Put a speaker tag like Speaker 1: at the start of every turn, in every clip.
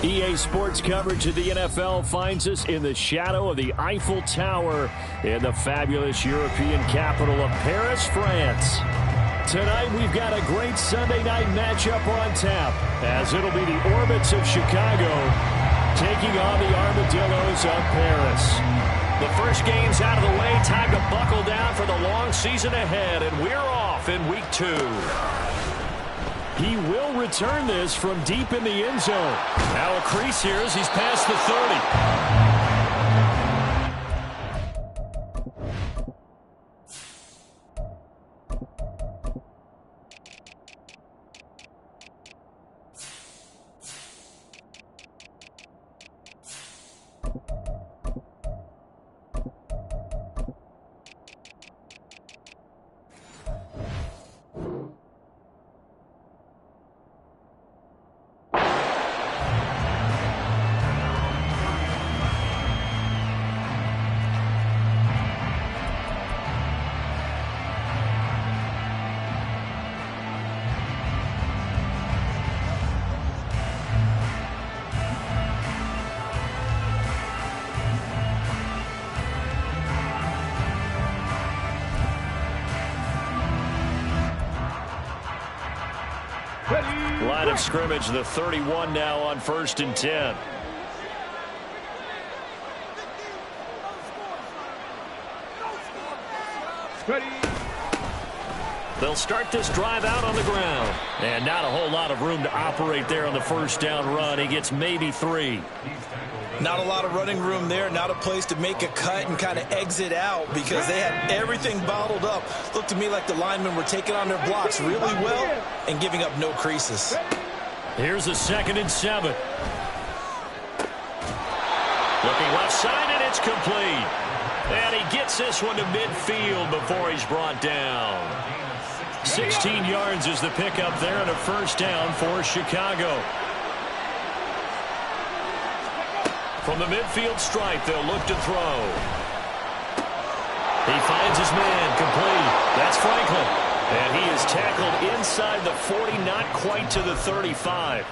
Speaker 1: EA Sports coverage of the NFL finds us in the shadow of the Eiffel Tower in the fabulous European capital of Paris, France. Tonight we've got a great Sunday night matchup on tap, as it'll be the Orbits of Chicago taking on the Armadillos of Paris. The first game's out of the way. Time to buckle down for the long season ahead, and we're off in week 2. He will return this from deep in the end zone. Now a crease here as he's past the 30. Line of scrimmage, the 31 now on 1st and 10. They'll start this drive out on the ground. And not a whole lot of room to operate there on the first down run. He gets maybe 3.
Speaker 2: Not a lot of running room there, not a place to make a cut and kind of exit out because they had everything bottled up. Looked to me like the linemen were taking on their blocks really well and giving up no creases.
Speaker 1: Here's a 2nd and 7. Looking left side, and it's complete. And he gets this one to midfield before he's brought down. 16 yards is the pickup there and a first down for Chicago. From the midfield stripe, they'll look to throw. He finds his man, complete. That's Franklin. And he is tackled inside the 40, not quite to the 35.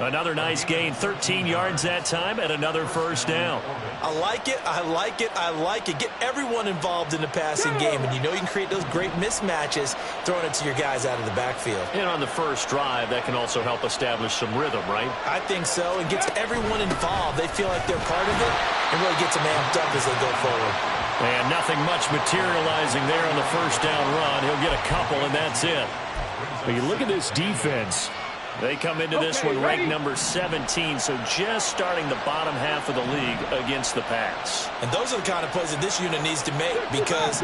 Speaker 1: Another nice gain, 13 yards that time, and another first down.
Speaker 2: I like it, I like it, I like it. Get everyone involved in the passing game, and you know you can create those great mismatches throwing it to your guys out of the backfield.
Speaker 1: And on the first drive, that can also help establish some rhythm, right?
Speaker 2: I think so. It gets everyone involved. They feel like they're part of it, and really gets them amped up as they go forward.
Speaker 1: And nothing much materializing there on the first down run. He'll get a couple, and that's it. But you look at this defense. They come into this one ranked number 17, so just starting the bottom half of the league against the pass.
Speaker 2: And those are the kind of plays that this unit needs to make because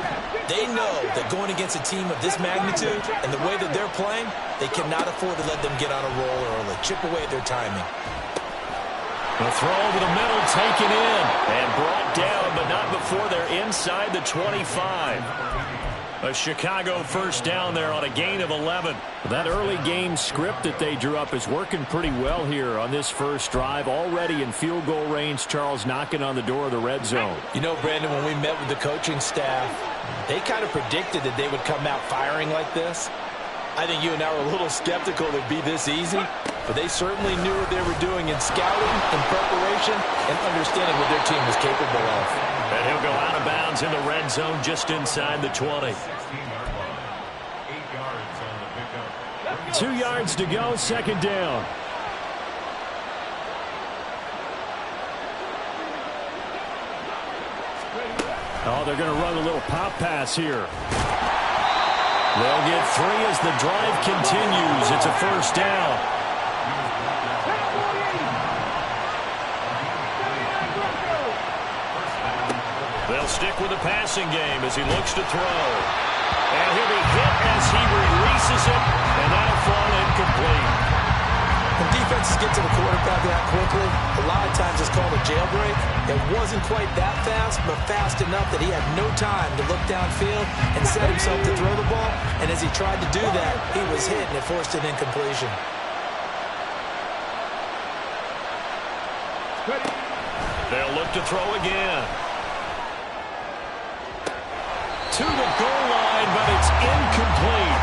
Speaker 2: they know that going against a team of this magnitude and the way that they're playing, they cannot afford to let them get on a roll early. Chip away at their timing.
Speaker 1: The throw over the middle, taken in, and brought down, but not before they're inside the 25. A Chicago first down there on a gain of 11. That early game script that they drew up is working pretty well here on this first drive. Already in field goal range, Charles knocking on the door of the red zone.
Speaker 2: You know, Brandon, when we met with the coaching staff, they kind of predicted that they would come out firing like this. I think you and I were a little skeptical it would be this easy, but they certainly knew what they were doing in scouting, in preparation, and understanding what their team was capable of.
Speaker 1: And he'll go out of bounds in the red zone just inside the 20. 2 yards to go, 2nd down. Oh, they're going to run a little pop pass here. They'll get 3 as the drive continues. It's a first down. They'll stick with the passing game as he looks to throw. And he'll be hit as he releases it, and that'll fall incomplete.
Speaker 2: When defenses get to the quarterback that quickly, a lot of times it's called a jailbreak. It wasn't quite that fast, but fast enough that he had no time to look downfield and set himself to throw the ball. And as he tried to do that, he was hit, and it forced an incompletion.
Speaker 1: They'll look to throw again. To the goal line, but it's incomplete.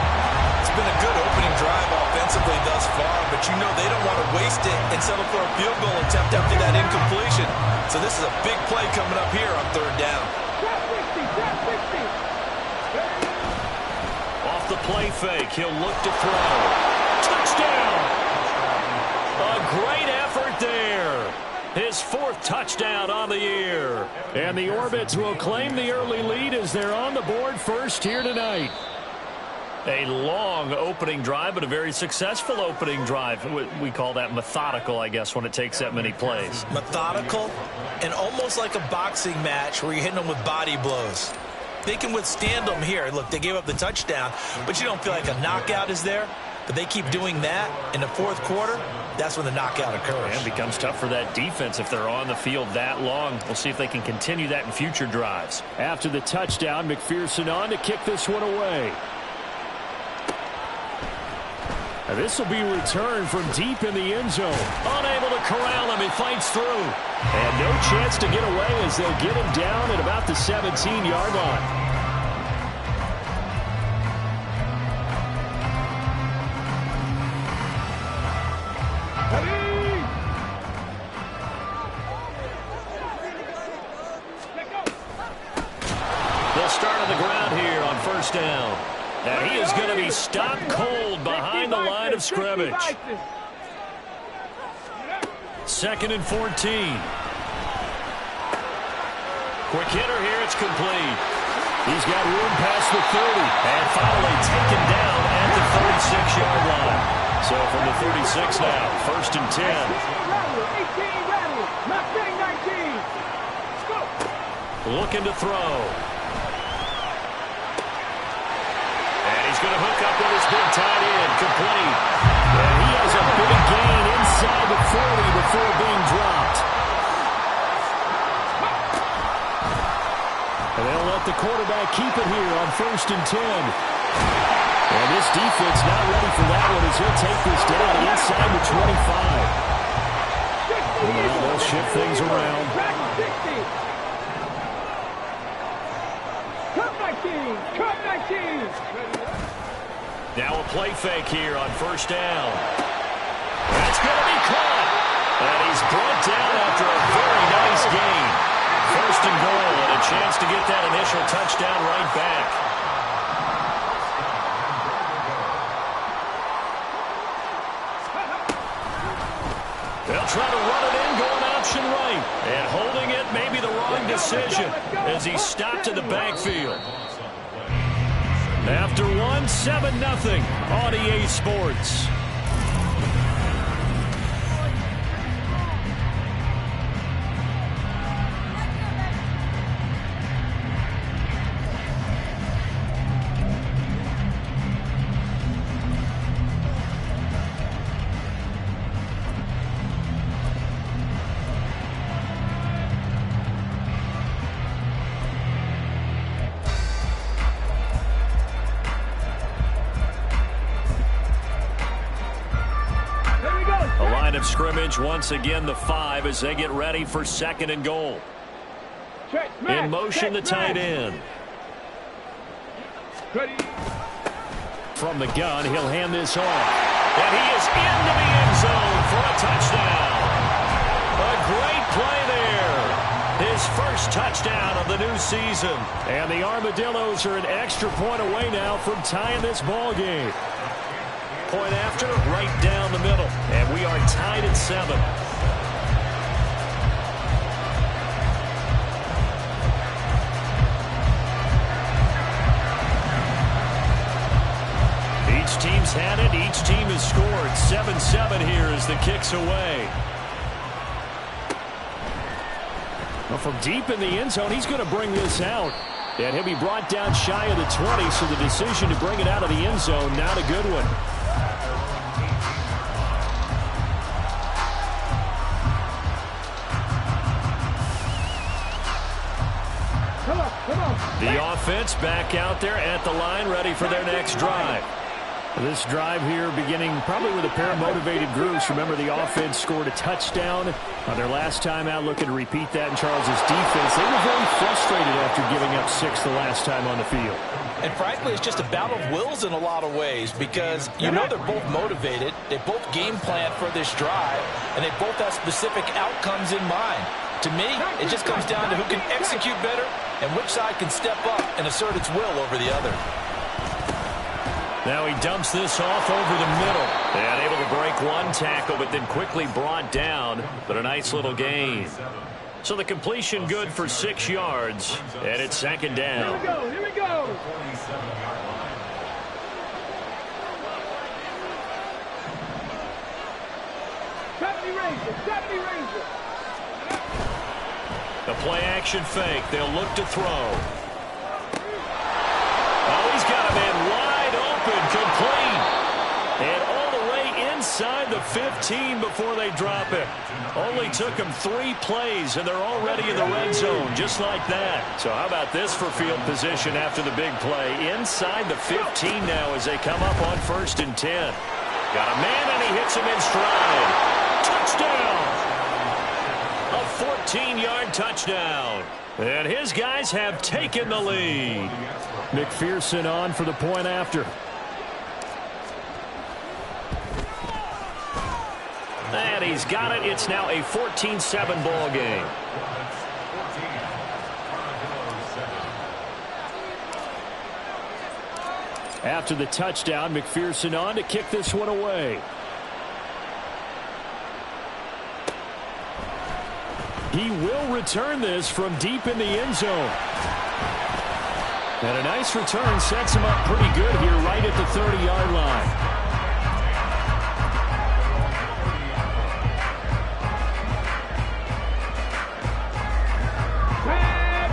Speaker 2: It's been a good opening drive offensively thus far, but you know they don't want to waste it and settle for a field goal attempt after that incompletion. So this is a big play coming up here on third down.
Speaker 1: Off the play fake, he'll look to throw. Touchdown! A great effort there. His fourth touchdown on the year. And the Orbits will claim the early lead as they're on the board first here tonight. A long opening drive, but a very successful opening drive. We call that methodical, I guess, when it takes that many plays.
Speaker 2: Methodical and almost like a boxing match where you're hitting them with body blows. They can withstand them here. Look, they gave up the touchdown, but you don't feel like a knockout is there. But they keep doing that in the fourth quarter. That's when the knockout occurs.
Speaker 1: And it becomes tough for that defense if they're on the field that long. We'll see if they can continue that in future drives. After the touchdown, McPherson on to kick this one away. And this will be returned from deep in the end zone. Unable to corral him. He fights through. And no chance to get away as they'll get him down at about the 17-yard line. They'll start on the ground here on first down. And he is going to be stopped cold behind the line of scrimmage. 2nd and 14. Quick hitter here. It's complete. He's got room past the 30. And finally taken down at the 36-yard line. So from the 36 now, 1st and 10. Looking to throw. He's going to hook up with his big tight end, complete. And he has a big gain inside the 40 before being dropped. And they'll let the quarterback keep it here on 1st and 10. And this defense not ready for that one as he'll take this down inside the 25. And now they'll shift things around. Cut 19. Now a play fake here on 1st down. That's going to be caught. And he's brought down after a very nice gain. 1st and goal, and a chance to get that initial touchdown right back. They'll try to run it in, going option right. And holding it may be the wrong decision as he's stopped in the backfield. After 7-0 on EA Sports. Scrimmage once again the 5 as they get ready for 2nd and goal. In motion the tight end. From the gun he'll hand this off. And he is into the end zone for a touchdown. A great play there. His first touchdown of the new season. And the Armadillos are an extra point away now from tying this ball game. Point after, right down the middle. And we are tied at 7. Each team's had it. Each team has scored. 7-7 here as the kick's away. Well, from deep in the end zone, he's going to bring this out. And he'll be brought down shy of the 20, so the decision to bring it out of the end zone, not a good one. The offense back out there at the line, ready for their next drive. This drive here beginning probably with a pair of motivated groups. Remember, the offense scored a touchdown on their last time out. Looking to repeat that in Charles' defense. They were very frustrated after giving up 6 the last time on the field.
Speaker 2: And frankly, it's just a battle of wills in a lot of ways because you know they're both motivated. They both game plan for this drive, and they both have specific outcomes in mind. To me, it just comes down to who can execute better and which side can step up and assert its will over the other.
Speaker 1: Now he dumps this off over the middle. And able to break one tackle, but then quickly brought down. But a nice little gain. So the completion good for 6 yards. And it's second down.
Speaker 3: Here we go, here we go. Gravity Ranger.
Speaker 1: The play action fake. They'll look to throw. Oh, he's got a man wide open, complete. And all the way inside the 15 before they drop it. Only took them 3 plays, and they're already in the red zone, just like that. So how about this for field position after the big play? Inside the 15 now as they come up on 1st and 10. Got a man, and he hits him in stride. Touchdown! A 14-yard touchdown. And his guys have taken the lead. McPherson on for the point after. And he's got it. It's now a 14-7 ball game. After the touchdown, McPherson on to kick this one away. He will return this from deep in the end zone. And a nice return sets him up pretty good here right at the 30-yard line.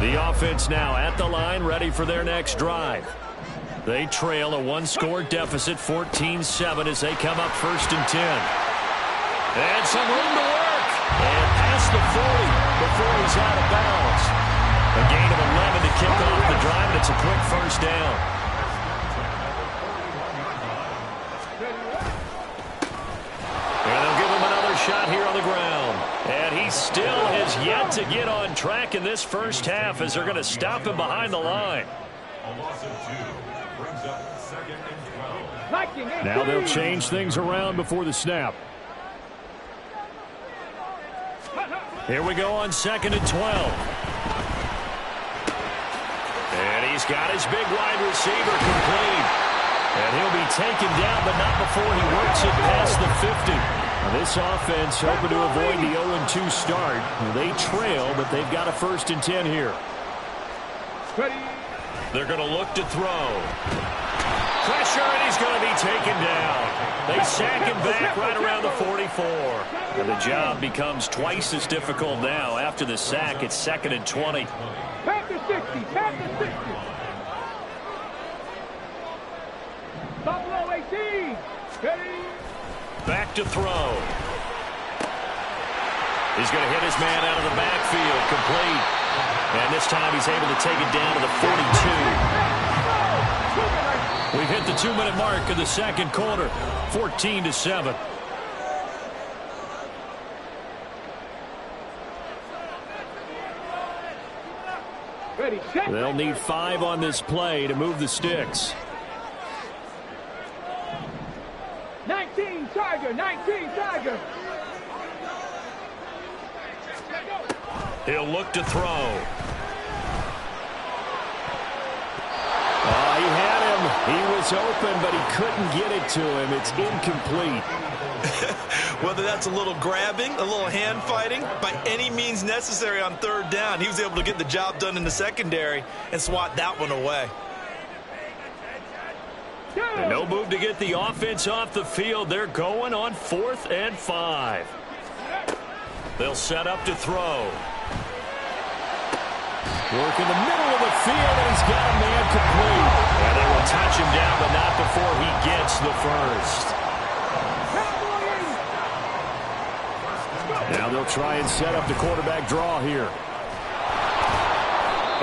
Speaker 1: The offense now at the line, ready for their next drive. They trail a 1-score deficit, 14-7, as they come up 1st and 10. And some room to work. And past the 40 before he's out of bounds. A gain of 11 to kick off the drive, and it's a quick 1st down. And they'll give him another shot here on the ground. And he still has yet to get on track in this first half as they're going to stop him behind the line. Now they'll change things around before the snap. Here we go on 2nd and 12. And he's got his big wide receiver complete. And he'll be taken down, but not before he works it past the 50. Now this offense hoping to avoid the 0-2 start. They trail, but they've got a 1st and 10 here. They're going to look to throw. Pressure, and he's going to be taken down. They sack him back right around the 44. And the job becomes twice as difficult now. After the sack, it's 2nd and 20.
Speaker 3: Back to 60, back to 60. Buffalo 18.
Speaker 1: Back to throw. He's going to hit his man out of the backfield, complete. And this time he's able to take it down to the 42. We've hit the 2-minute mark of the second quarter, 14-7. They'll need 5 on this play to move the sticks.
Speaker 3: 19 Tiger.
Speaker 1: He'll look to throw. He had him. He was open, but he couldn't get it to him. It's incomplete.
Speaker 2: Whether that's a little grabbing, a little hand fighting, by any means necessary on 3rd down, he was able to get the job done in the secondary and swat that one away.
Speaker 1: And no move to get the offense off the field. They're going on 4th and 5. They'll set up to throw. Work in the middle of the field, and he's got a man complete. And they will touch him down, but not before he gets the 1st. Now they'll try and set up the quarterback draw here.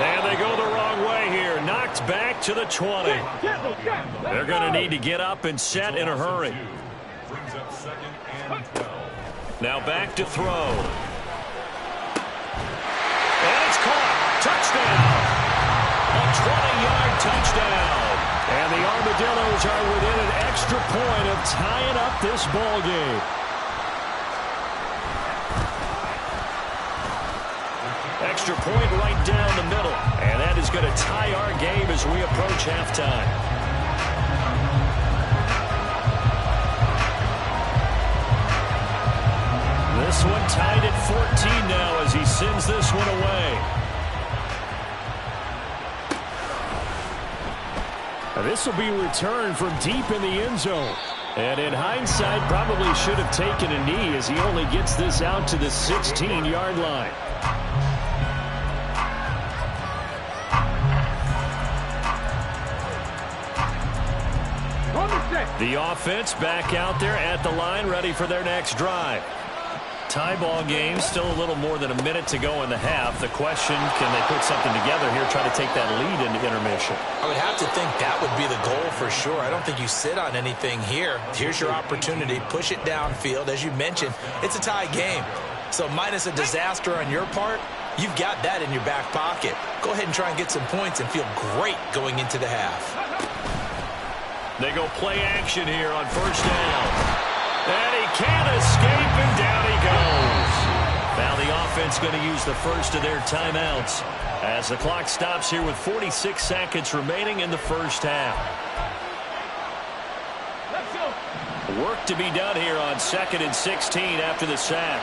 Speaker 1: And they go the wrong way here. Knocked back to the 20. They're going to need to get up and set in a hurry. Now back to throw. And it's caught. Touchdown. A 20-yard touchdown. And the Armadillos are within an extra point of tying up this ball game. Extra point right down the middle. And that is going to tie our game as we approach halftime. This one tied at 14 now as he sends this one away. This will be returned from deep in the end zone. And in hindsight, probably should have taken a knee as he only gets this out to the 16-yard line. The offense back out there at the line, ready for their next drive. Tie ball game, still a little more than a minute to go in the half. The question, can they put something together here, try to take that lead into intermission?
Speaker 2: I would have to think that would be the goal for sure. I don't think you sit on anything here. Here's your opportunity. Push it downfield. As you mentioned, it's a tie game. So minus a disaster on your part, you've got that in your back pocket. Go ahead and try and get some points and feel great going into the half.
Speaker 1: They go play action here on first down. And he can't escape, and down he goes. Now the offense going to use the first of their timeouts as the clock stops here with 46 seconds remaining in the first half.
Speaker 3: Let's go.
Speaker 1: Work to be done here on 2nd and 16 after the sack.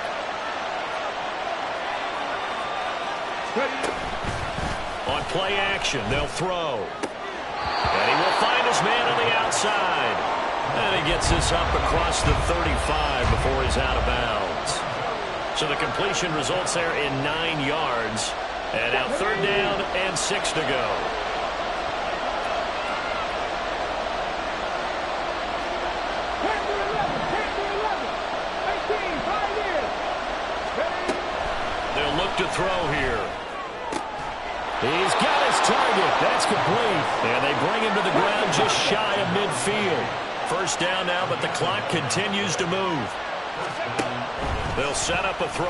Speaker 1: On play action, they'll throw. And he will find his man on the outside. And he gets this up across the 35 before he's out of bounds. So the completion results there in 9 yards. And now 3rd down and 6 to go. They'll look to throw here. He's got his target. That's complete. And they bring him to the ground just shy of midfield. First down now, but the clock continues to move. They'll set up a throw.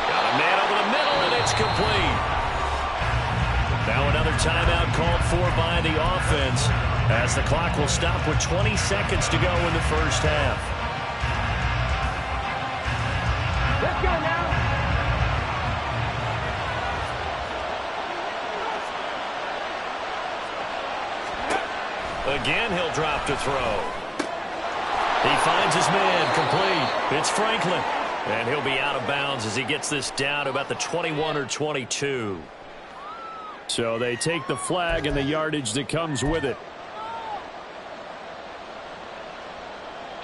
Speaker 1: Got a man over the middle, and it's complete. Now another timeout called for by the offense as the clock will stop with 20 seconds to go in the first half.
Speaker 3: Let's go now.
Speaker 1: Again, he'll drop to throw. He finds his man complete. It's Franklin. And he'll be out of bounds as he gets this down to about the 21 or 22. So they take the flag and the yardage that comes with it.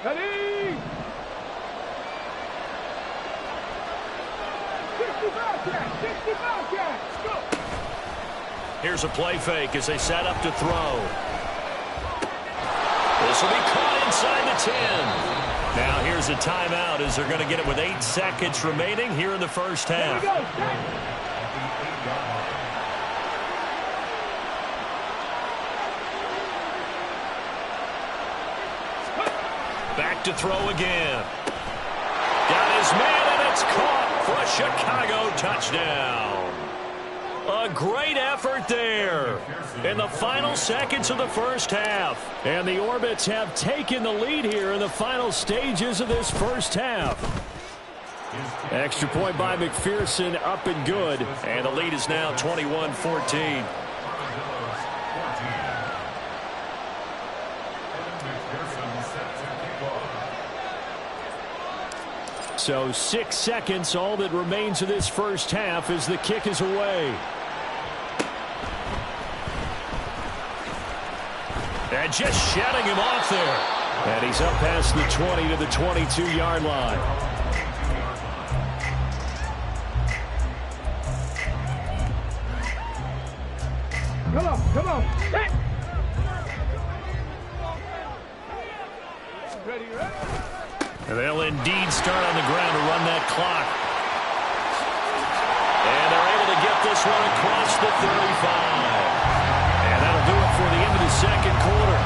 Speaker 3: Ready? 65 catch. Go.
Speaker 1: Here's a play fake as they set up to throw. This will be caught inside the 10. Now here's a timeout as they're going to get it with 8 seconds remaining here in the first half. Back to throw again. Got his man, and it's caught for a Chicago touchdown. A great effort there in the final seconds of the first half. And the Orbits have taken the lead here in the final stages of this first half. Extra point by McPherson, up and good. And the lead is now 21-14. So 6 seconds, all that remains of this first half as the kick is away. And just shutting him off there. And he's up past the 20 to the 22-yard line.
Speaker 3: Come on. Hey. Ready?
Speaker 1: And they'll indeed start on the ground to run that clock. And they're able to get this one across the 35. And that'll do it for the end of the second quarter.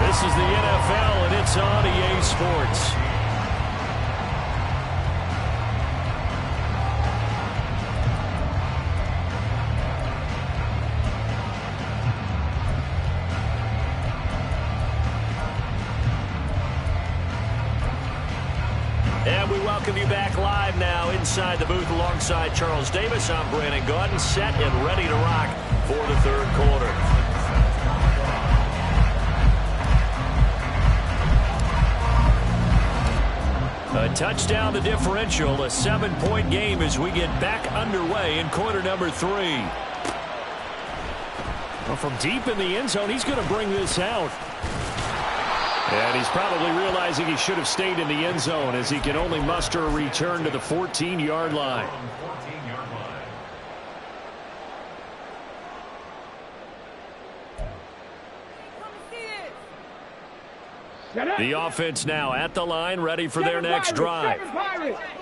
Speaker 1: This is the NFL, and it's on EA Sports. And we welcome you back live now inside the booth alongside Charles Davis. I'm Brandon Gaudin, set and ready to rock for the third quarter. A touchdown the differential, a 7-point game as we get back underway in quarter number 3. Well, from deep in the end zone, he's going to bring this out. And he's probably realizing he should have stayed in the end zone as he can only muster a return to the 14-yard line. The offense now at the line, ready for their next drive.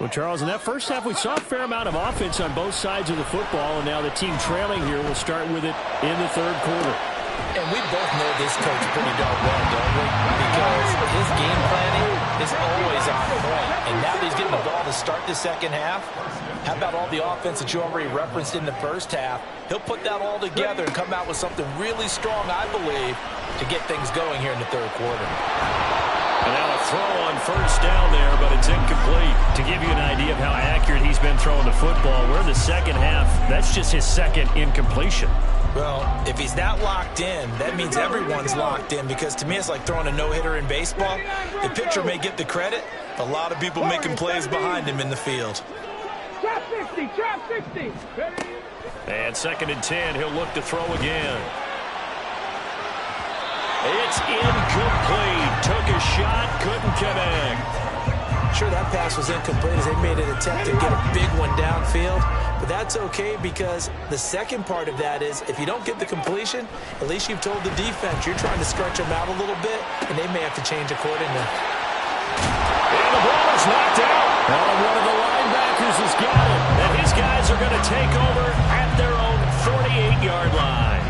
Speaker 1: Well, Charles, in that first half, we saw a fair amount of offense on both sides of the football, and now the team trailing here will start with it in the third quarter.
Speaker 2: And we both know this coach pretty darn well, don't we? Because his game planning is always on point. And now that he's getting the ball to start the second half, how about all the offense that you already referenced in the first half? He'll put that all together and come out with something really strong, I believe, to get things going here in the third quarter.
Speaker 1: And now a throw on first down there, but it's incomplete. To give you an idea of how accurate he's been throwing the football, we're in the second half. That's just his second incompletion.
Speaker 2: Well, if he's that locked in, that means everyone's locked in, because to me it's like throwing a no-hitter in baseball. The pitcher may get the credit, a lot of people making plays behind him in the field.
Speaker 3: Trap 60, trap 60.
Speaker 1: And 2nd and 10, he'll look to throw again. It's incomplete. Took a shot, couldn't connect.
Speaker 2: Sure, that pass was incomplete as they made an attempt to get a big one downfield. But that's okay, because the second part of that is if you don't get the completion, at least you've told the defense you're trying to stretch them out a little bit, and they may have to change accordingly.
Speaker 1: And the ball is knocked out. And one of the linebackers has got it. And his guys are going to take over at their own 48-yard line.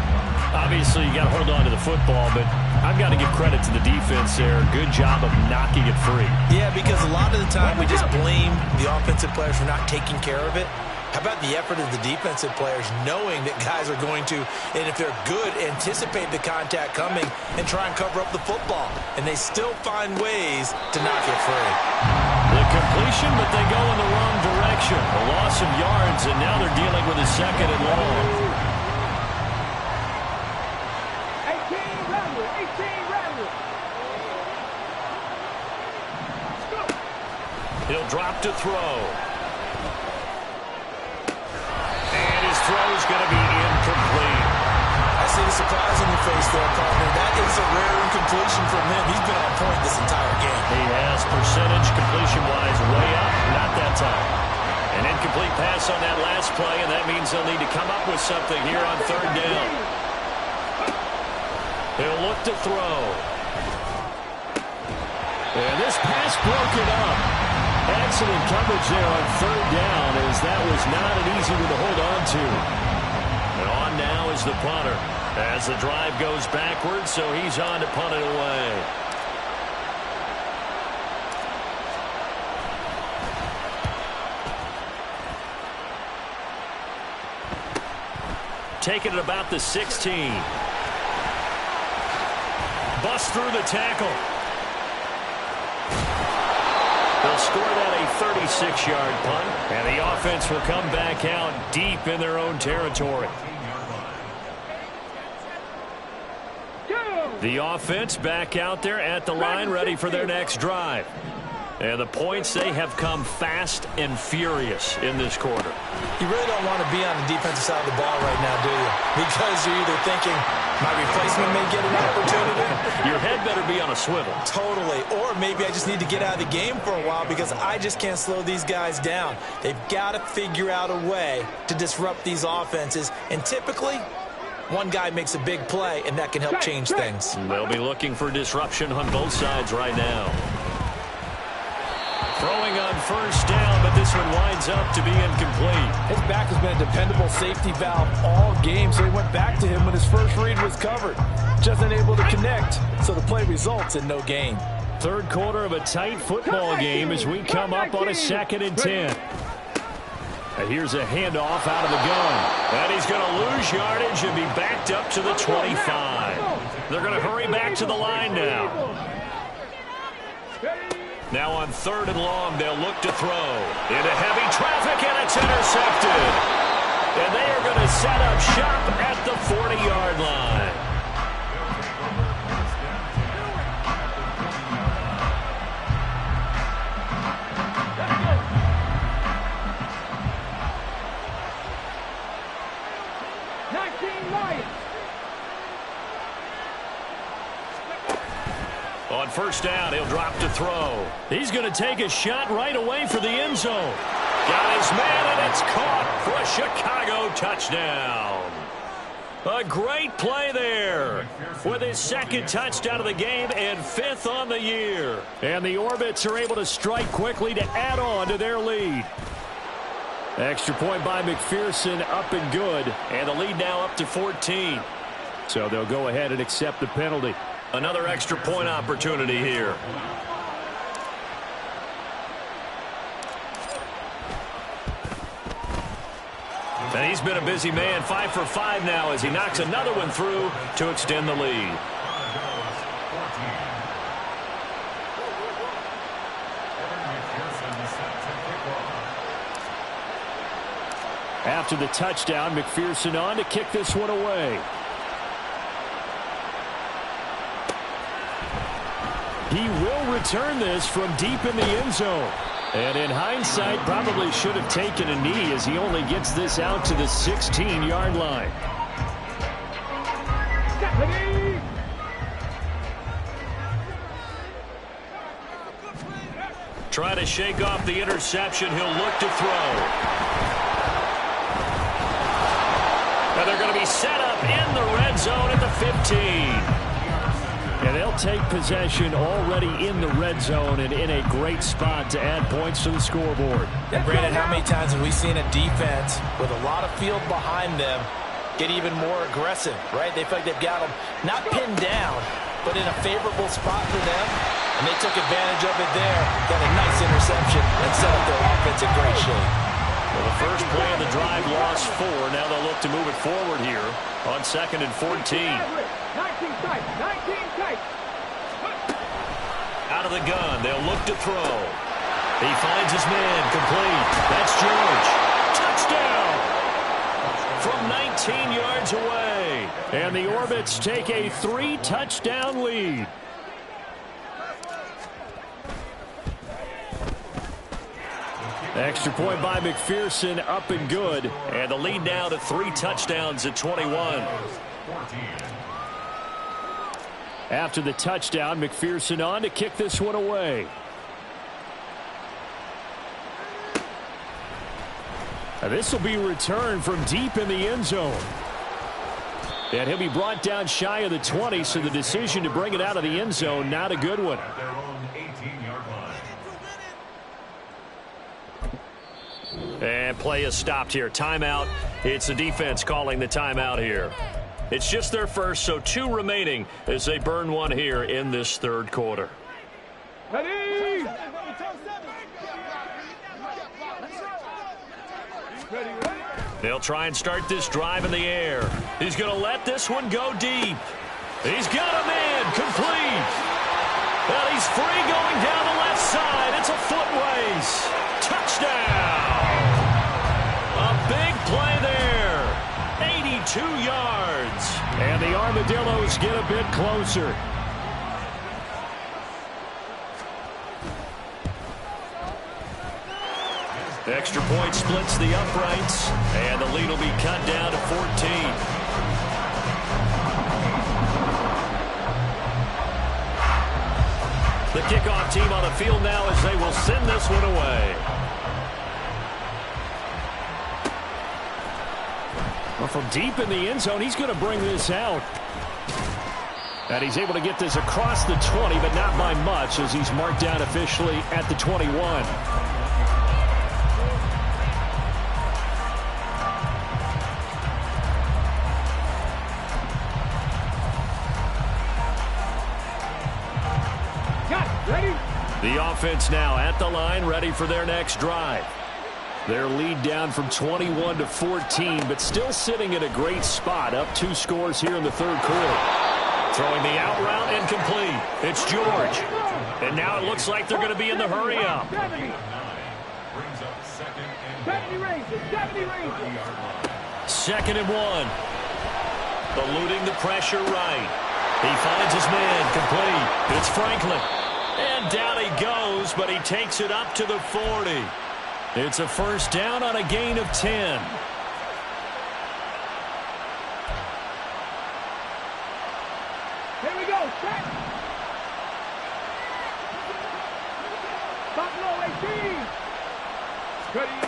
Speaker 1: Obviously, you got to hold on to the football, but I've got to give credit to the defense there. Good job of knocking it free.
Speaker 2: Yeah, because a lot of the time we just blame the offensive players for not taking care of it. How about the effort of the defensive players knowing that guys are going to, and if they're good, anticipate the contact coming and try and cover up the football. And they still find ways to knock it free.
Speaker 1: The completion, but they go in the wrong direction. A loss of yards, and now they're dealing with a 2nd and long.
Speaker 3: 18 Rattler, 18 Rattler.
Speaker 1: He'll drop to throw. And his throw is going to be incomplete.
Speaker 2: I see the surprise on your face there, partner. That is a rare incompletion from him. He's been on point this entire game.
Speaker 1: He has percentage completion-wise way up. Not that time. An incomplete pass on that last play, and that means they'll need to come up with something here on 3rd down. He'll look to throw. And this pass broken up. Excellent coverage there on 3rd down, as that was not an easy one to hold on to. And on now is the punter, as the drive goes backwards, so he's on to punt it away. Taking it about the 16. Bust through the tackle. They'll score that a 36-yard punt, and the offense will come back out deep in their own territory. The offense back out there at the line, ready for their next drive. And the points, they have come fast and furious in this quarter.
Speaker 2: You really don't want to be on the defensive side of the ball right now, do you? Because you're either thinking, my replacement may get an opportunity.
Speaker 1: Your head better be on a swivel.
Speaker 2: Totally. Or maybe I just need to get out of the game for a while because I just can't slow these guys down. They've got to figure out a way to disrupt these offenses. And typically, one guy makes a big play, and that can help change things.
Speaker 1: They'll be looking for disruption on both sides right now. Throwing on first down, but this one winds up to be incomplete.
Speaker 2: His back has been a dependable safety valve all game, so he went back to him when his first read was covered. Just unable to connect, so the play results in no gain.
Speaker 1: Third quarter of a tight football game as we come up on a 2nd and 10. And here's a handoff out of the gun. And he's going to lose yardage and be backed up to the 25. They're going to hurry back to the line now. Now on 3rd and long, they'll look to throw. Into heavy traffic, and it's intercepted. And they are going to set up shop at the 40-yard line. On 1st down, he'll drop to throw. He's going to take a shot right away for the end zone. Got his man, and it's caught for a Chicago touchdown. A great play there with his 2nd touchdown of the game and 5th on the year. And the Orbits are able to strike quickly to add on to their lead. Extra point by McPherson, up and good. And the lead now up to 14. So they'll go ahead and accept the penalty. Another extra point opportunity here. And he's been a busy man, 5 for 5 now as he knocks another one through to extend the lead. After the touchdown, McPherson on to kick this one away. He will return this from deep in the end zone. And in hindsight, probably should have taken a knee as he only gets this out to the 16-yard line. Try to shake off the interception. He'll look to throw. And they're going to be set up in the red zone at the 15. And they'll take possession already in the red zone and in a great spot to add points to the scoreboard.
Speaker 2: And Brandon, how many times have we seen a defense with a lot of field behind them get even more aggressive, right? They feel like they've got them not pinned down, but in a favorable spot for them. And they took advantage of it there. Got a nice interception and set up their offense in great shape.
Speaker 1: Well, the first play of the drive lost 4. Now they'll look to move it forward here on 2nd and 14.
Speaker 3: 19 tight.
Speaker 1: Out of the gun, they'll look to throw. He finds his man, complete. That's George. Touchdown! From 19 yards away. And the Orbits take a 3-touchdown lead. Extra point by McPherson, up and good. And the lead now to 3 touchdowns at 21. After the touchdown, McPherson on to kick this one away. Now this will be returned from deep in the end zone. And he'll be brought down shy of the 20, so the decision to bring it out of the end zone, not a good one. And play is stopped here. Timeout. It's the defense calling the timeout here. It's just their first, so 2 remaining as they burn one here in this 3rd quarter.
Speaker 3: Ready?
Speaker 1: They'll try and start this drive in the air. He's going to let this one go deep. He's got a man complete. Well, he's free going down the left side. It's a foot race. Touchdown. A big play there. 82 yards. And the Armadillos get a bit closer. Extra point splits the uprights, and the lead will be cut down to 14. The kickoff team on the field now as they will send this one away. Well, from deep in the end zone, he's going to bring this out. And he's able to get this across the 20, but not by much as he's marked down officially at the 21. The offense now at the line, ready for their next drive. Their lead down from 21 to 14, but still sitting at a great spot, up 2 scores here in the third quarter. Throwing the out route incomplete. It's George. And now it looks like they're going to be in the hurry up.
Speaker 3: 70 ranges, 70 ranges.
Speaker 1: 2nd and 1. Eluding the pressure right. He finds his man complete. It's Franklin. And down he goes, but he takes it up to the 40. It's a first down on a gain of 10.
Speaker 3: Here we go, set. Buffalo 18. Ready.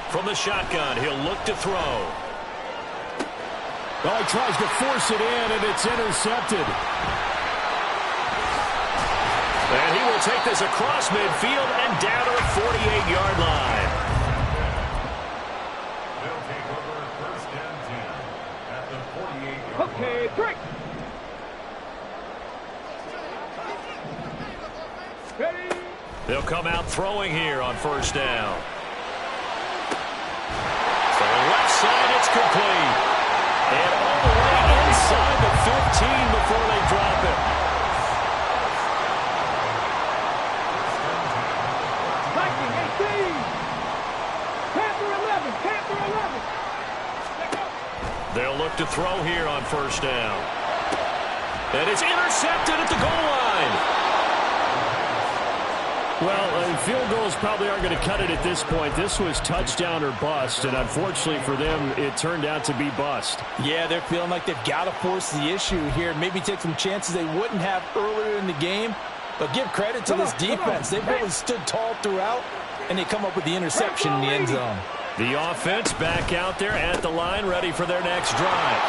Speaker 1: From the shotgun, he'll look to throw. Well, he tries to force it in, and it's intercepted. And he will take this across midfield and down to the 48-yard line.
Speaker 4: They'll take over 1st and 10 at the 48-yard line.
Speaker 3: Okay, trick. Ready.
Speaker 1: They'll come out throwing here on 1st down. To the left side, it's complete. And all the way inside the 15 before they drop it.
Speaker 3: 19-18. Panther 11, Panther 11.
Speaker 1: They'll look to throw here on 1st down. And it's intercepted at the goal line. Well, field goals probably aren't going to cut it at this point. This was touchdown or bust, and unfortunately for them, it turned out to be bust.
Speaker 2: Yeah, they're feeling like they've got to force the issue here. Maybe take some chances they wouldn't have earlier in the game. But give credit to this defense. They've really stood tall throughout, and they come up with the interception in the end zone.
Speaker 1: The offense back out there at the line, ready for their next drive.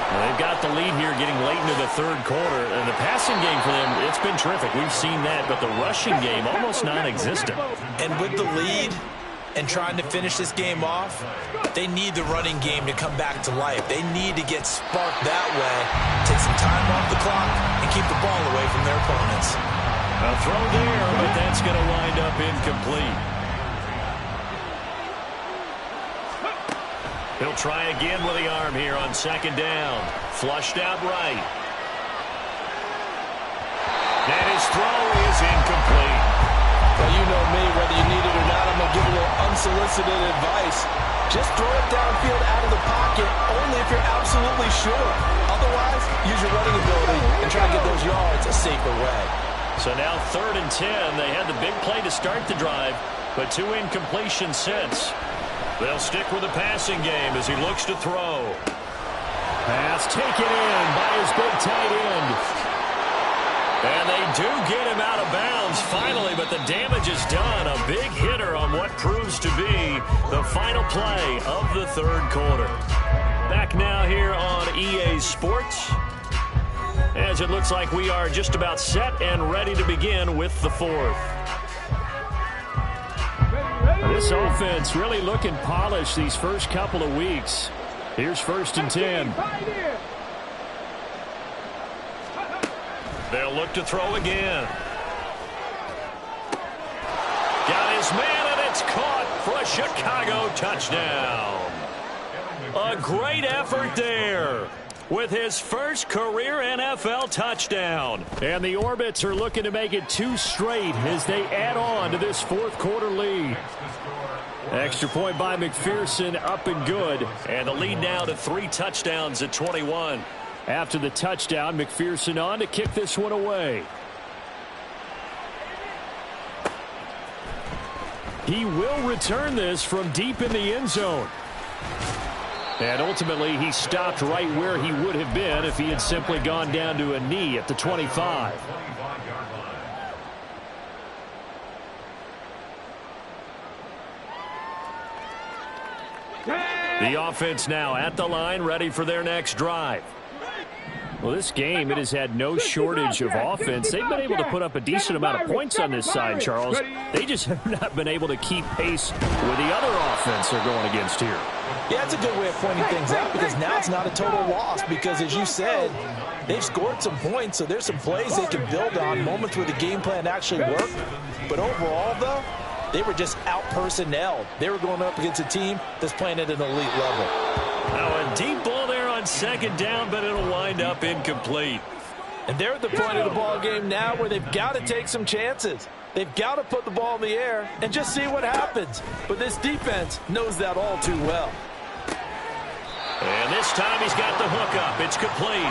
Speaker 1: Well, they've got the lead here getting late into the third quarter. And the passing game for them, it's been terrific. We've seen that, but the rushing game almost non-existent.
Speaker 2: And with the lead and trying to finish this game off, they need the running game to come back to life. They need to get sparked that way, take some time off the clock, and keep the ball away from their opponents.
Speaker 1: A throw there, but that's going to wind up incomplete. He'll try again with the arm here on 2nd down. Flushed out right. And his throw is incomplete.
Speaker 2: Well, you know me, whether you need it or not, I'm going to give a little unsolicited advice. Just throw it downfield out of the pocket, only if you're absolutely sure. Otherwise, use your running ability and try to get those yards a safer way.
Speaker 1: So now 3rd and 10. They had the big play to start the drive, but 2 incompletions since. They'll stick with the passing game as he looks to throw. Pass taken in by his big tight end. And they do get him out of bounds finally, but the damage is done. A big hitter on what proves to be the final play of the third quarter. Back now here on EA Sports, as it looks like we are just about set and ready to begin with the fourth. This offense really looking polished these first couple of weeks. Here's 1st and 10. They'll look to throw again. Got his man, and it's caught for a Chicago touchdown. A great effort there with his first career NFL touchdown. And the Orbits are looking to make it 2 straight as they add on to this fourth quarter lead. Extra point by McPherson, up and good. And the lead now to 3 touchdowns at 21. After the touchdown, McPherson on to kick this one away. He will return this from deep in the end zone. And ultimately, he stopped right where he would have been if he had simply gone down to a knee at the 25. The offense now at the line, ready for their next drive. Well, this game, it has had no shortage of offense. They've been able to put up a decent amount of points on this side, Charles. They just have not been able to keep pace with the other offense they're going against here.
Speaker 2: Yeah, that's a good way of pointing things out because now it's not a total loss because, as you said, they've scored some points, so there's some plays they can build on, moments where the game plan actually worked. But overall, though, they were just out-personnelled. They were going up against a team that's playing at an elite level.
Speaker 1: Now a deep ball there on second down, but it'll wind up incomplete.
Speaker 2: And they're at the point of the ball game now where they've got to take some chances. They've got to put the ball in the air and just see what happens. But this defense knows that all too well.
Speaker 1: And this time he's got the hook up. It's complete.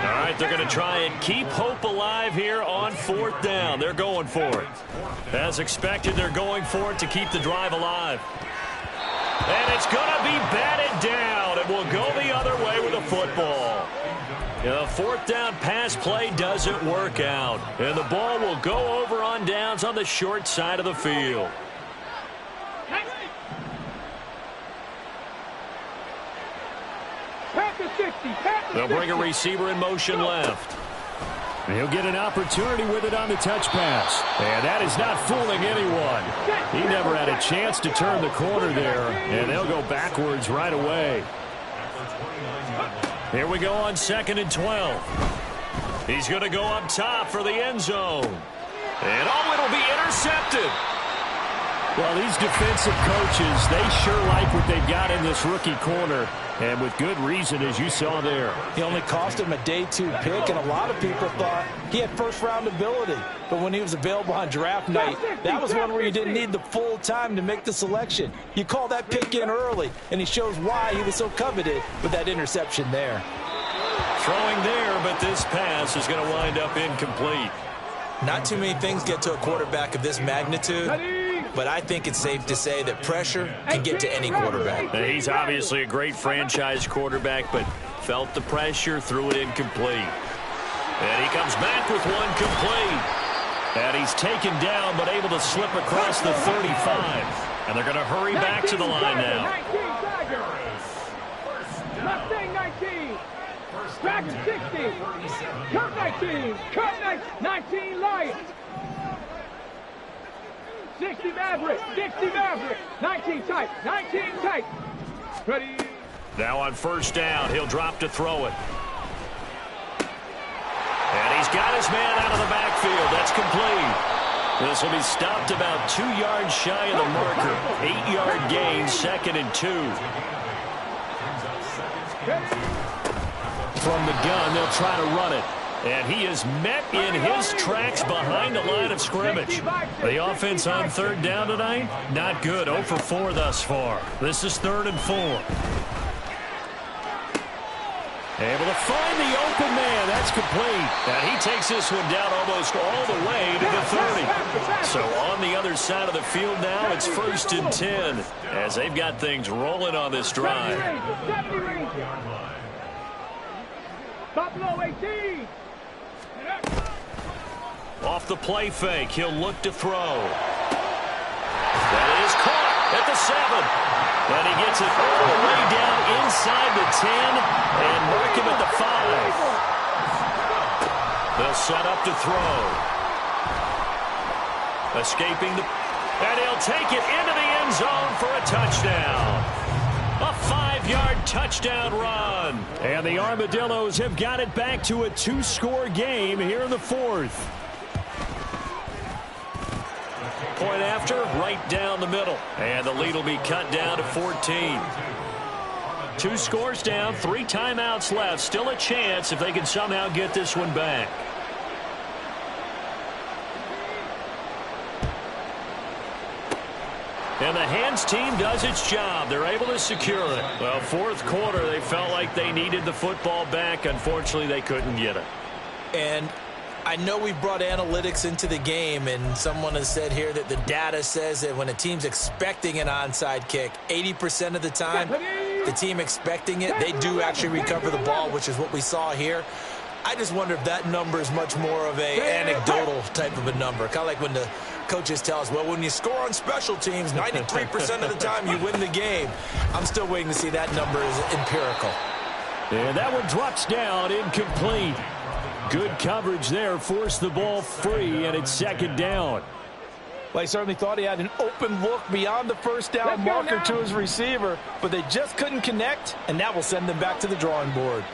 Speaker 1: All right, they're going to try and keep hope alive here on fourth down. They're going for it. As expected, they're going for it to keep the drive alive. And it's going to be batted down. It will go the other way with the football. The fourth down pass play doesn't work out. And the ball will go over on downs on the short side of the field. They'll bring a receiver in motion left. He'll get an opportunity with it on the touch pass. And that is not fooling anyone. He never had a chance to turn the corner there. And they'll go backwards right away. Here we go on 2nd and 12. He's going to go up top for the end zone. And it'll be intercepted. Well, these defensive coaches, they sure like what they've got in this rookie corner. And with good reason, as you saw there.
Speaker 2: He only cost him a day 2 pick, and a lot of people thought he had first-round ability. But when he was available on draft night, that was one where you didn't need the full time to make the selection. You call that pick in early, and he shows why he was so coveted with that interception there.
Speaker 1: Throwing there, but this pass is going to wind up incomplete.
Speaker 2: Not too many things get to a quarterback of this magnitude, but I think it's safe to say that pressure can get to any quarterback.
Speaker 1: And he's obviously a great franchise quarterback, but felt the pressure, threw it incomplete. And he comes back with one complete. And he's taken down, but able to slip across the 35. And they're going to hurry back to the line now.
Speaker 3: 19. Dragon 60. Cut 19. Cut 19 Lions. 60 Maverick. 60 Maverick. 19 tight. 19 tight. Ready.
Speaker 1: Now on first down, he'll drop to throw it. And he's got his man out of the backfield. That's complete. This will be stopped about 2 yards shy of the marker. 8-yard gain, 2nd and 2. From the gun, they'll try to run it. And he is met in his tracks behind the line of scrimmage. The offense on third down tonight, not good. 0 for 4 thus far. This is 3rd and 4. Able to find the open man. That's complete. And he takes this one down almost all the way to the 30. So on the other side of the field now, it's 1st and 10 as they've got things rolling on this drive.
Speaker 3: Buffalo 18.
Speaker 1: Off the play fake, he'll look to throw. That is caught at the 7. And he gets it all the way down inside the 10 and mark him at the 5. They'll set up to throw. Escaping the... And he'll take it into the end zone for a touchdown. A 5-yard touchdown run. And the Armadillos have got it back to a 2-score game here in the 4th. Point after, right down the middle. And the lead will be cut down to 14. 2 scores down, 3 timeouts left. Still a chance if they can somehow get this one back. And the hands team does its job. They're able to secure it. Well, 4th quarter, they felt like they needed the football back. Unfortunately, they couldn't get it.
Speaker 2: And I know we brought analytics into the game, and someone has said here that the data says that when a team's expecting an onside kick, 80% of the time, the team expecting it, they do actually recover the ball, which is what we saw here. I just wonder if that number is much more of a anecdotal type of a number. Kind of like when the coaches tell us, well, when you score on special teams, 93% of the time you win the game. I'm still waiting to see that number is empirical.
Speaker 1: And that one drops down, incomplete. Good coverage there, forced the ball free, and it's second down.
Speaker 2: Well, he certainly thought he had an open look beyond the first down marker to his receiver, but they just couldn't connect, and that will send them back to the drawing board.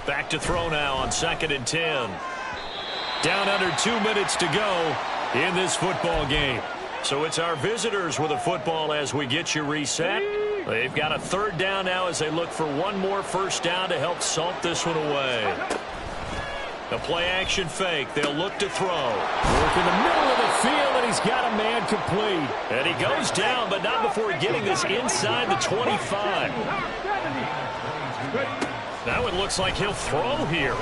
Speaker 1: Back to throw now on 2nd and 10. Down under 2 minutes to go in this football game. So it's our visitors with a football as we get you reset. They've got a 3rd down now as they look for one more first down to help salt this one away. The play-action fake. They'll look to throw. Work in the middle of the field, and he's got a man complete. And he goes down, but not before getting this inside the 25. That one looks like he'll throw here.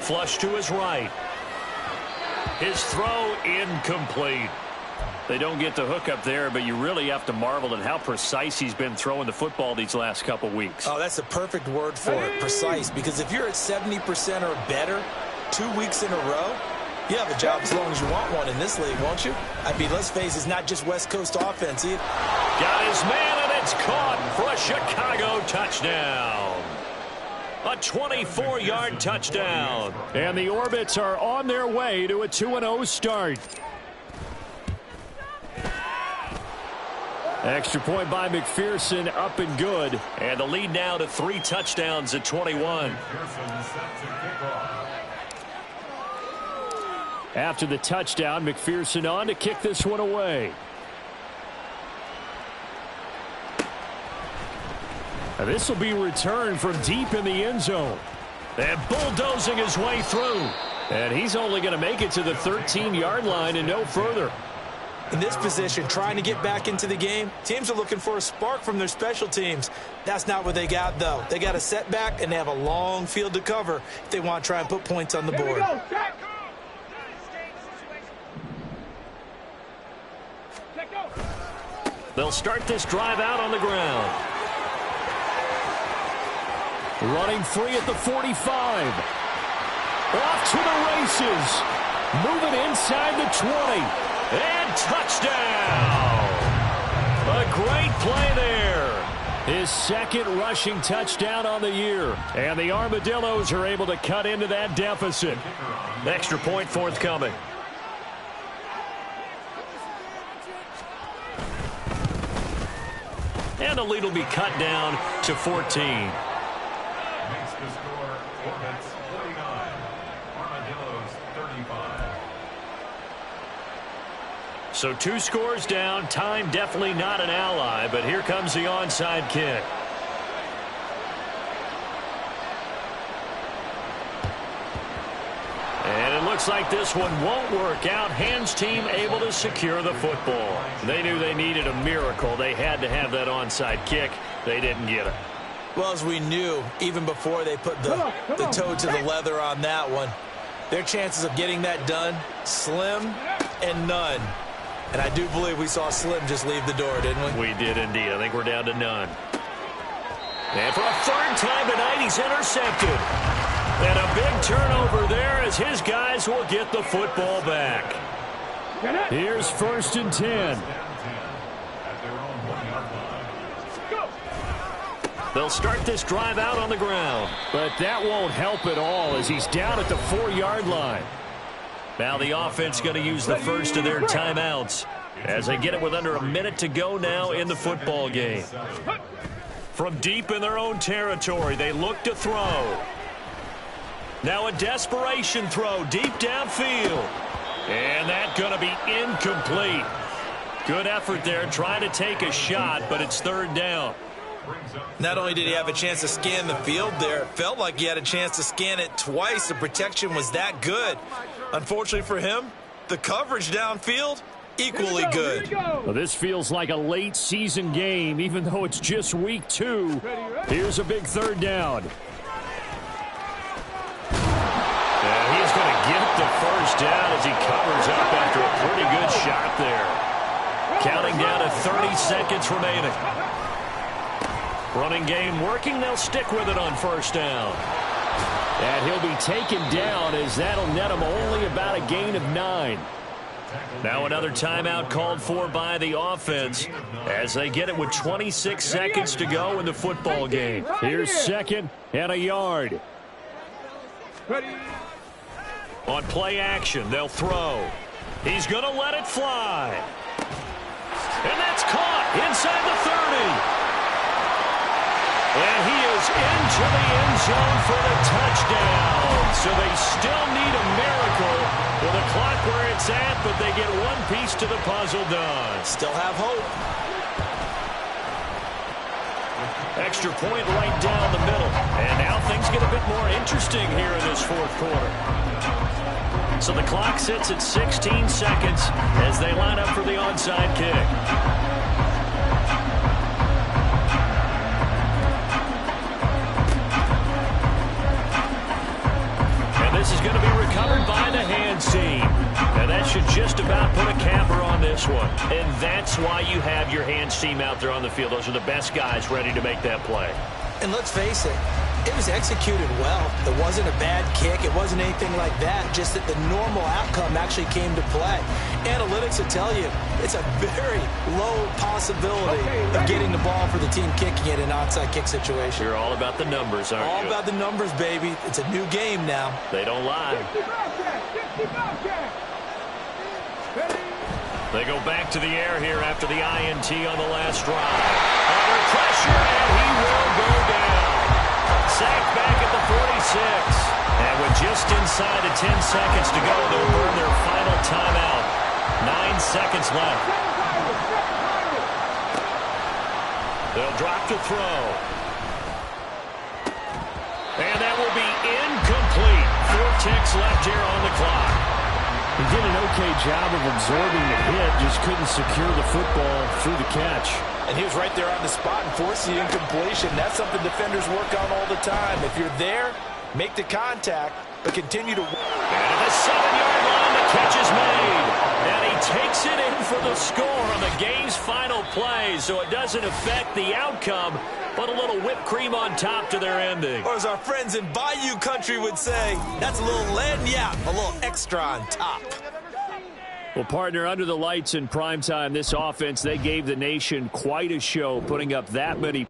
Speaker 1: Flush to his right. His throw incomplete. They don't get the hook up there, but you really have to marvel at how precise he's been throwing the football these last couple weeks.
Speaker 2: Oh, that's the perfect word for it, precise, because if you're at 70% or better 2 weeks in a row, you have a job as long as you want one in this league, won't you? I mean, let's face it, it's not just West Coast offense either.
Speaker 1: Got his man, and it's caught for a Chicago touchdown. A 24-yard touchdown. And the Orbits are on their way to a 2-0 start. Extra point by McPherson, up and good. And the lead now to 3 touchdowns at 21. After the touchdown, McPherson on to kick this one away. Now this will be returned from deep in the end zone. And bulldozing his way through. And he's only going to make it to the 13-yard line and no further.
Speaker 2: In this position, trying to get back into the game, teams are looking for a spark from their special teams. That's not what they got, though. They got a setback, and they have a long field to cover if they want to try and put points on the board.
Speaker 1: They'll start this drive out on the ground. Running free at the 45. Off to the races. Moving inside the 20. And touchdown! A great play there. His 2nd rushing touchdown on the year. And the Armadillos are able to cut into that deficit. Extra point forthcoming. And the lead will be cut down to 14.
Speaker 4: Makes the score, Orbits 49, Armadillos 35.
Speaker 1: So 2 scores down. Time definitely not an ally, but here comes the onside kick. And it looks like this one won't work out. Hands team able to secure the football. They knew they needed a miracle. They had to have that onside kick. They didn't get it.
Speaker 2: Well, as we knew, even before they put the toe to the leather on that one, their chances of getting that done, slim and none. And I do believe we saw Slim just leave the door, didn't we?
Speaker 1: We did indeed. I think we're down to none. And for a 3rd time tonight, he's intercepted. And a big turnover there as his guys will get the football back. Here's 1st and 10. They'll start this drive out on the ground. But that won't help at all as he's down at the 4-yard line. Now the offense going to use the first of their timeouts as they get it with under a minute to go now in the football game. From deep in their own territory, they look to throw. Now a desperation throw deep downfield. And that's going to be incomplete. Good effort there trying to take a shot, but it's 3rd down.
Speaker 2: Not only did he have a chance to scan the field there, it felt like he had a chance to scan it twice. The protection was that good. Unfortunately for him, the coverage downfield, equally good.
Speaker 1: Well, this feels like a late season game, even though it's just week 2. Here's a big 3rd down. And he's going to get the first down as he covers up after a pretty good shot there. Counting down to 30 seconds remaining. Running game working. They'll stick with it on 1st down. And he'll be taken down as that'll net him only about a gain of 9. Now another timeout called for by the offense as they get it with 26 seconds to go in the football game. Here's 2nd and a yard. On play action, they'll throw. He's going to let it fly. And that's caught inside the 30. And he is into the end zone for the touchdown. So they still need a miracle with the clock where it's at, but they get one piece to the puzzle done.
Speaker 2: Still have hope.
Speaker 1: Extra point right down the middle. And now things get a bit more interesting here in this 4th quarter. So the clock sits at 16 seconds as they line up for the onside kick. This is going to be recovered by the hands team. And that should just about put a capper on this one. And that's why you have your hands team out there on the field. Those are the best guys ready to make that play.
Speaker 2: And let's face it, it was executed well. It wasn't a bad kick. It wasn't anything like that. Just that the normal outcome actually came to play. Analytics will tell you it's a very low possibility of getting the ball for the team kicking it in an onside kick situation.
Speaker 1: You're all about the numbers, aren't you?
Speaker 2: All about the numbers, baby. It's a new game now.
Speaker 1: They don't lie. They go back to the air here after the INT on the last drive. Under pressure, and he will go down. Sacked back at the 46. And with just inside of 10 seconds to go, they'll burn their final timeout. 9 seconds left. They'll drop to throw. And that will be incomplete. 4 ticks left here on the clock.
Speaker 5: He did an okay job of absorbing the hit, just couldn't secure the football through the catch.
Speaker 6: And he was right there on the spot and forced the incompletion. That's something defenders work on all the time. If you're there, make the contact, but continue to...
Speaker 1: And at the 7-yard line, the catch is made. And he takes it in for the score on the game's final play, so it doesn't affect the outcome, but a little whipped cream on top to their ending.
Speaker 2: Or as our friends in Bayou Country would say, that's a little lagniappe, a little extra on top.
Speaker 5: Well, partner, under the lights in primetime, this offense, they gave the nation quite a show, putting up that many